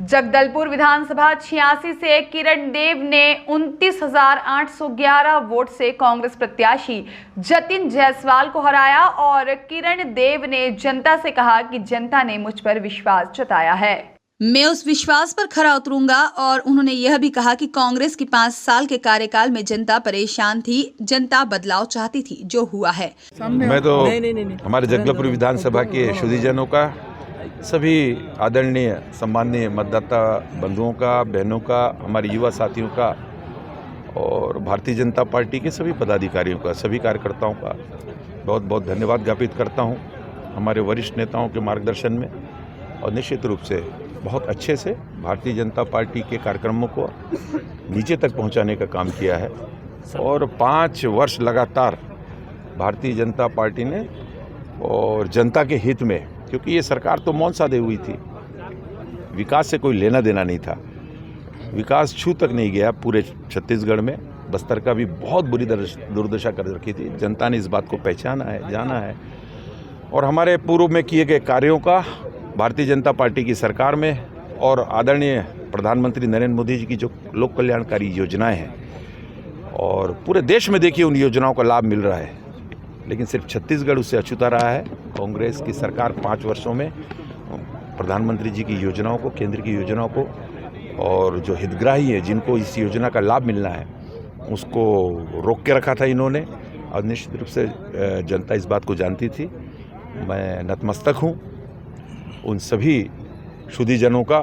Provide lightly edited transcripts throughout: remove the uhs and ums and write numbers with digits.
जगदलपुर विधानसभा 86 से किरण देव ने 29,811 वोट से कांग्रेस प्रत्याशी जतिन जायसवाल को हराया और किरण देव ने जनता से कहा कि जनता ने मुझ पर विश्वास जताया है। मैं उस विश्वास पर खरा उतरूंगा। और उन्होंने यह भी कहा कि कांग्रेस की 5 साल के कार्यकाल में जनता परेशान थी, जनता बदलाव चाहती थी, जो हुआ है। मैं तो हमारे जगदलपुर विधानसभा के शुद्धिजनों का, सभी आदरणीय सम्माननीय मतदाता बंधुओं का, बहनों का, हमारे युवा साथियों का और भारतीय जनता पार्टी के सभी पदाधिकारियों का, सभी कार्यकर्ताओं का बहुत बहुत धन्यवाद ज्ञापित करता हूं हमारे वरिष्ठ नेताओं के मार्गदर्शन में। और निश्चित रूप से बहुत अच्छे से भारतीय जनता पार्टी के कार्यक्रमों को नीचे तक पहुंचाने का काम किया है। और 5 वर्ष लगातार भारतीय जनता पार्टी ने और जनता के हित में, क्योंकि ये सरकार तो मौन साधे हुई थी, विकास से कोई लेना देना नहीं था, विकास छू तक नहीं गया पूरे छत्तीसगढ़ में। बस्तर का भी बहुत बुरी दुर्दशा कर रखी थी। जनता ने इस बात को पहचाना है, जाना है और हमारे पूर्व में किए गए कार्यों का भारतीय जनता पार्टी की सरकार में और आदरणीय प्रधानमंत्री नरेंद्र मोदी जी की जो लोक कल्याणकारी योजनाएं हैं और पूरे देश में देखिए उन योजनाओं का लाभ मिल रहा है, लेकिन सिर्फ छत्तीसगढ़ उससे अछूता रहा है। कांग्रेस की सरकार 5 वर्षों में प्रधानमंत्री जी की योजनाओं को, केंद्र की योजनाओं को और जो हितग्राही है जिनको इस योजना का लाभ मिलना है उसको रोक के रखा था इन्होंने। और निश्चित रूप से जनता इस बात को जानती थी। मैं नतमस्तक हूँ उन सभी शुद्धिजनों का,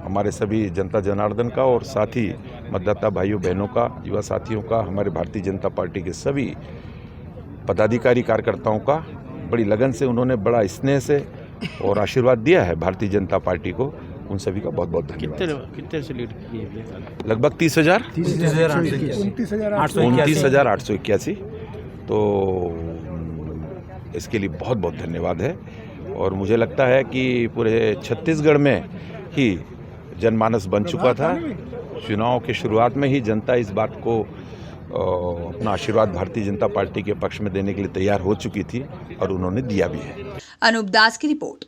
हमारे सभी जनता जनार्दन का और साथ ही मतदाता भाइयों बहनों का, युवा साथियों का, हमारे भारतीय जनता पार्टी के सभी पदाधिकारी कार्यकर्ताओं का। बड़ी लगन से उन्होंने, बड़ा स्नेह से और आशीर्वाद दिया है भारतीय जनता पार्टी को। उन सभी का बहुत बहुत धन्यवाद। कितने से लीड किए? लगभग 29,881। तो इसके लिए बहुत बहुत धन्यवाद है। और मुझे लगता है कि पूरे छत्तीसगढ़ में ही जनमानस बन चुका था। चुनाव के शुरुआत में ही जनता इस बात को अपना आशीर्वाद भारतीय जनता पार्टी के पक्ष में देने के लिए तैयार हो चुकी थी और उन्होंने दिया भी है। अनूप दास की रिपोर्ट।